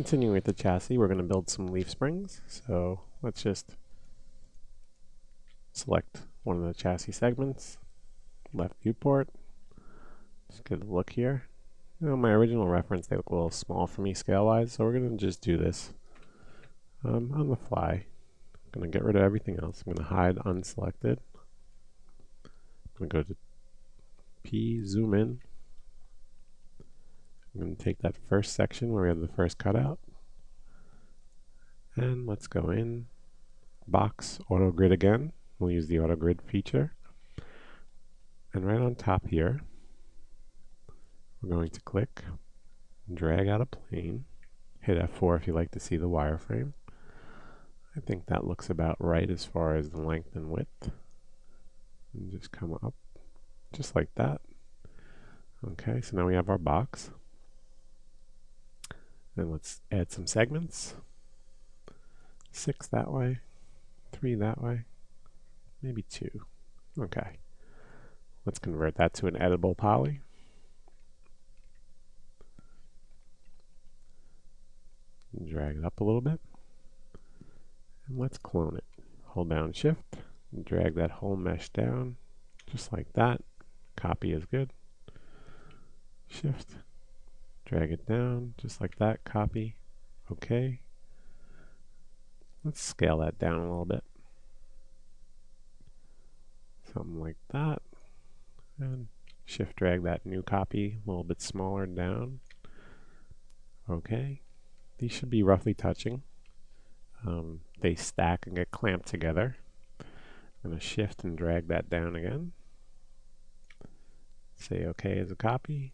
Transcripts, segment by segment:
Continuing with the chassis, we're going to build some leaf springs. So let's just select one of the chassis segments, left viewport. Just get a look here. My original reference, they look a little small for me scale-wise, so we're going to just do this on the fly. I'm going to get rid of everything else. I'm going to hide unselected. I'm going to go to P, zoom in. I'm going to take that first section where we have the first cutout, and let's go in, box, auto grid again. We'll use the auto grid feature. And right on top here, we're going to click, drag out a plane, hit F4 if you like to see the wireframe. I think that looks about right as far as the length and width. And just come up, just like that. Okay, so now we have our box. Then let's add some segments. 6 that way, 3 that way, maybe 2. Okay. Let's convert that to an editable poly. Drag it up a little bit. And let's clone it. Hold down Shift, and drag that whole mesh down, just like that. Copy is good. Shift, drag it down, just like that, copy, okay. Let's scale that down a little bit. Something like that. And shift drag that new copy a little bit smaller down. Okay. These should be roughly touching. They stack and get clamped together. I'm going to shift and drag that down again. Say okay as a copy.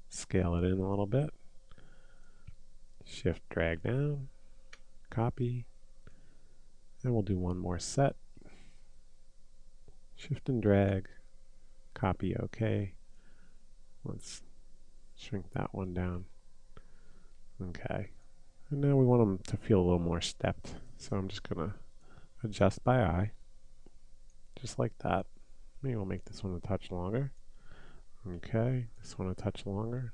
Scale it in a little bit. Shift drag down. Copy. And we'll do one more set. Shift and drag. Copy okay. Let's shrink that one down. Okay. And now we want them to feel a little more stepped. So I'm just going to adjust by eye. Just like that. Maybe we'll make this one a touch longer. Okay, this one a touch longer.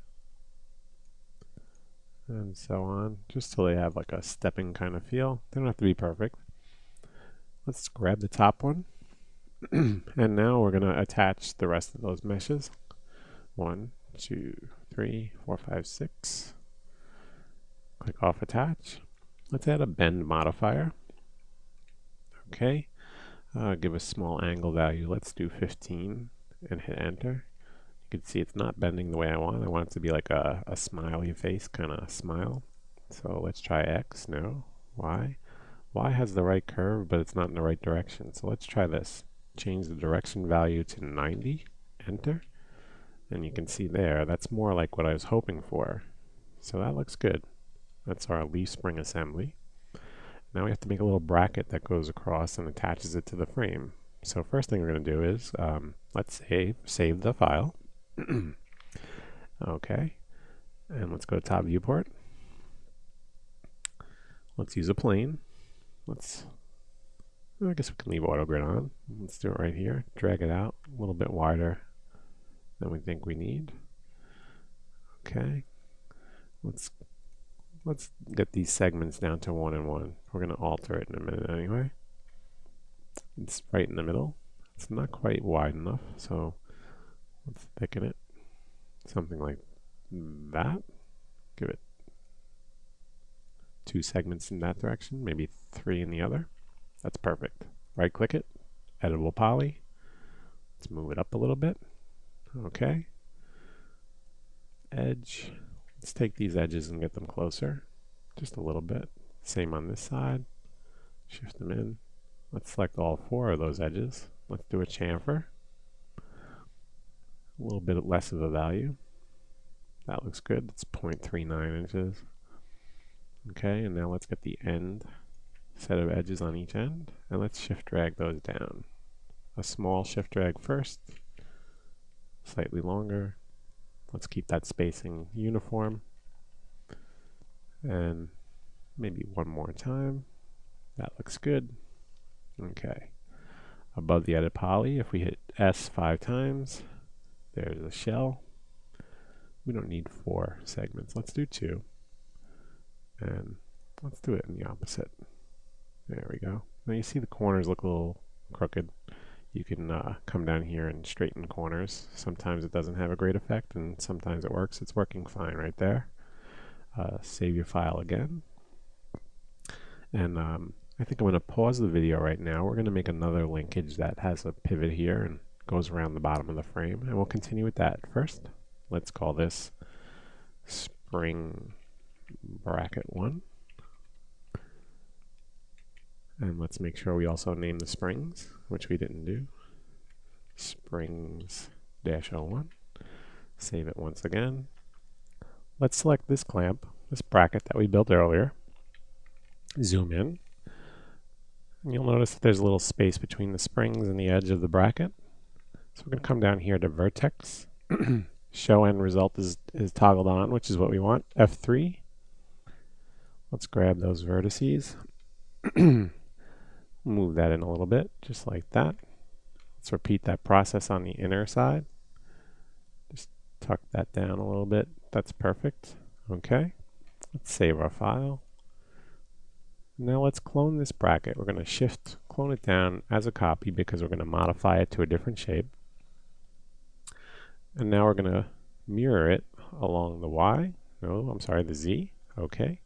And so on, just till they have like a stepping kind of feel. They don't have to be perfect. Let's grab the top one. And now we're going to attach the rest of those meshes. 1, 2, 3, 4, 5, 6. Click off attach. Let's add a bend modifier. Okay. Give a small angle value. Let's do 15 and hit enter. You can see it's not bending the way I want. I want it to be like a smiley face kind of smile. So let's try X. No. Y. Y has the right curve, but it's not in the right direction. So let's try this. Change the direction value to 90. Enter. And you can see there, that's more like what I was hoping for. So that looks good. That's our leaf spring assembly. Now we have to make a little bracket that goes across and attaches it to the frame. So first thing we're going to do is, let's save the file. Okay. And let's go to top viewport. Let's use a plane. I guess we can leave auto grid on. Let's do it right here. Drag it out a little bit wider than we think we need. Okay. Let's get these segments down to 1 and 1. We're going to alter it in a minute anyway. It's right in the middle. It's not quite wide enough, so let's thicken it. Something like that. Give it 2 segments in that direction, maybe 3 in the other. That's perfect. Right click it, editable poly. Let's move it up a little bit. Okay. Edge. Let's take these edges and get them closer, just a little bit. Same on this side. Shift them in. Let's select all 4 of those edges. Let's do a chamfer. A little bit less of a value. That looks good. It's 0.39 inches. Okay, and now let's get the end set of edges on each end, and let's shift drag those down. A small shift drag first, slightly longer. Let's keep that spacing uniform. And maybe one more time. That looks good. Okay. Above the edit poly, if we hit S 5 times, there's a shell. We don't need 4 segments. Let's do 2. And let's do it in the opposite. There we go. Now you see the corners look a little crooked. You can come down here and straighten corners. Sometimes it doesn't have a great effect, and sometimes it works. It's working fine right there. Save your file again. And I think I'm going to pause the video right now. We're going to make another linkage that has a pivot here and goes around the bottom of the frame, and we'll continue with that. First, let's call this spring bracket 1. And let's make sure we also name the springs, which we didn't do. Springs-01. Save it once again. Let's select this clamp, this bracket that we built earlier. Zoom in. And you'll notice that there's a little space between the springs and the edge of the bracket. So we're going to come down here to vertex. Show end result is toggled on, which is what we want. F3. Let's grab those vertices. Move that in a little bit, just like that. Let's repeat that process on the inner side. Just tuck that down a little bit. That's perfect. Okay. Let's save our file. Now let's clone this bracket. We're going to clone it down as a copy because we're going to modify it to a different shape. And now we're going to mirror it along the Y. No, I'm sorry, the Z. Okay.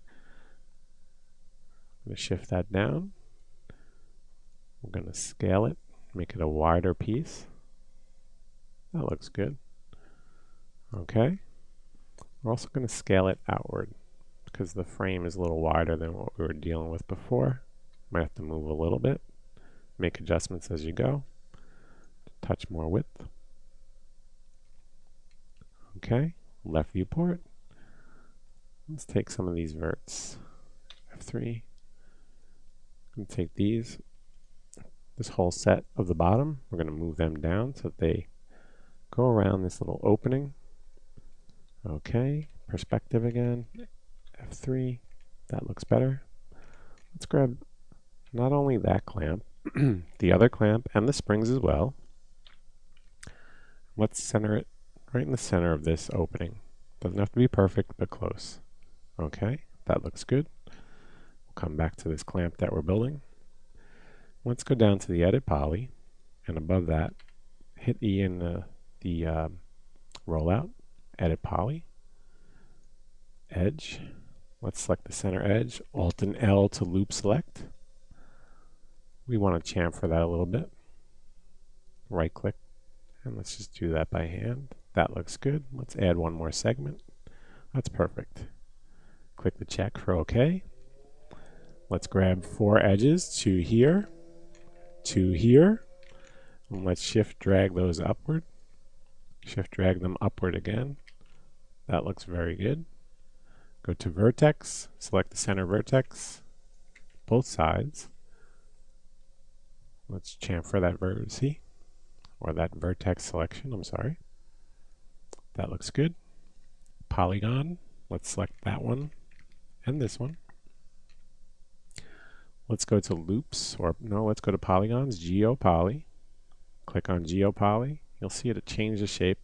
I'm going to shift that down. We're going to scale it, make it a wider piece. That looks good. Okay. We're also going to scale it outward because the frame is a little wider than what we were dealing with before. Might have to move a little bit. Make adjustments as you go. Touch more width. Okay. Left viewport. Let's take some of these verts. F3. I'm going to take these. This whole set of the bottom, we're going to move them down so that they go around this little opening. Okay, perspective again, F3, that looks better. Let's grab not only that clamp, the other clamp and the springs as well. Let's center it right in the center of this opening. Doesn't have to be perfect, but close. Okay, that looks good. We'll come back to this clamp that we're building. Let's go down to the edit poly, and above that, hit E in the rollout, edit poly, edge. Let's select the center edge, Alt and L to loop select. We want to chamfer that a little bit. Right click, and let's just do that by hand. That looks good. Let's add one more segment. That's perfect. Click the check for OK. Let's grab 4 edges to here. To here, and let's shift drag those upward. Shift drag them upward again. That looks very good. Go to vertex, select the center vertex, both sides. Let's chamfer that vertice, or that vertex selection, I'm sorry. That looks good. Polygon, let's select that one and this one. Let's go to loops, or no, let's go to polygons, GeoPoly. Click on GeoPoly. You'll see it change the shape.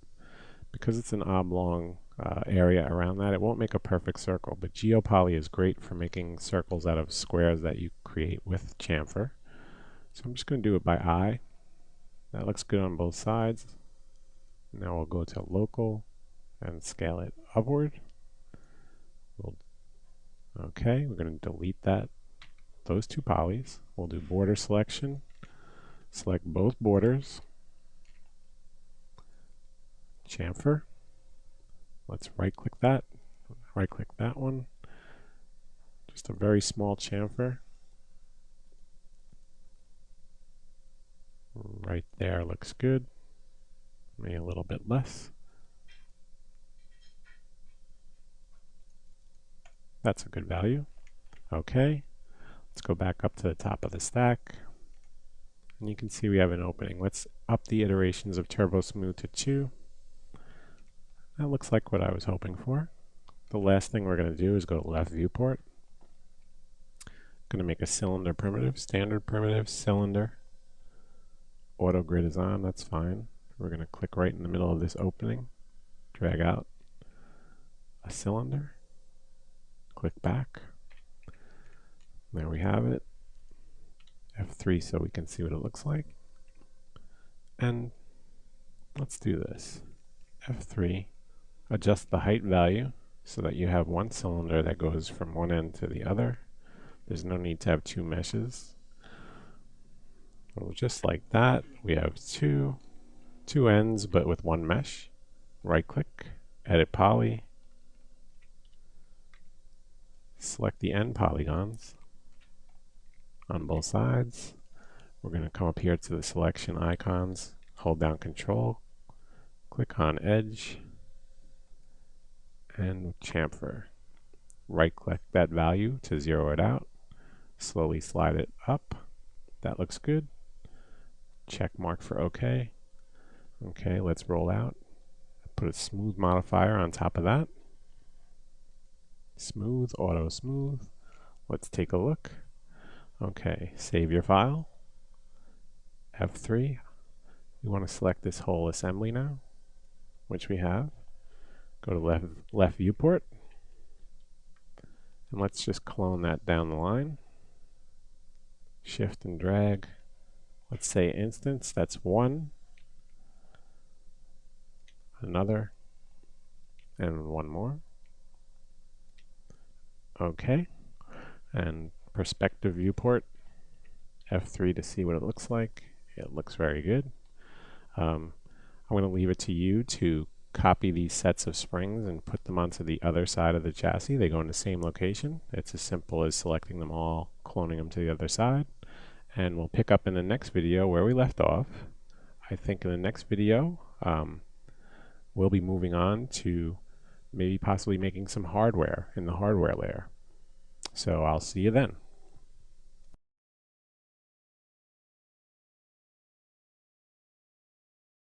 Because it's an oblong area around that, it won't make a perfect circle, but GeoPoly is great for making circles out of squares that you create with chamfer. So I'm just going to do it by eye. That looks good on both sides. Now we'll go to local and scale it upward. Okay, we're going to delete those 2 polys. We'll do border selection. Select both borders. Chamfer. Let's right click that. Right click that one. Just a very small chamfer. Right there looks good. Maybe a little bit less. That's a good value. Okay. Let's go back up to the top of the stack. And you can see we have an opening. Let's up the iterations of Turbo Smooth to 2. That looks like what I was hoping for. The last thing we're going to do is go to left viewport. Going to make a cylinder primitive, standard primitive, cylinder. Auto grid is on, that's fine. We're going to click right in the middle of this opening, drag out a cylinder, click back. There we have it. F3 so we can see what it looks like. And let's do this. F3, adjust the height value so that you have one cylinder that goes from one end to the other. There's no need to have two meshes. So just like that, we have two ends but with one mesh. Right click, edit poly, select the end polygons on both sides. We're going to come up here to the selection icons, hold down Control, click on Edge, and chamfer. Right click that value to zero it out, slowly slide it up. That looks good. Check mark for OK. Okay, let's roll out. Put a smooth modifier on top of that. Smooth, auto smooth. Let's take a look. Okay, save your file. F3. We want to select this whole assembly now, which we have. Go to left viewport. And let's just clone that down the line. Shift and drag. Let's say instance, that's one. Another. And one more. Okay. And perspective viewport. F3 to see what it looks like. It looks very good. I'm going to leave it to you to copy these sets of springs and put them onto the other side of the chassis. They go in the same location. It's as simple as selecting them all, cloning them to the other side. And we'll pick up in the next video where we left off. I think in the next video, we'll be moving on to maybe possibly making some hardware in the hardware layer. So I'll see you then.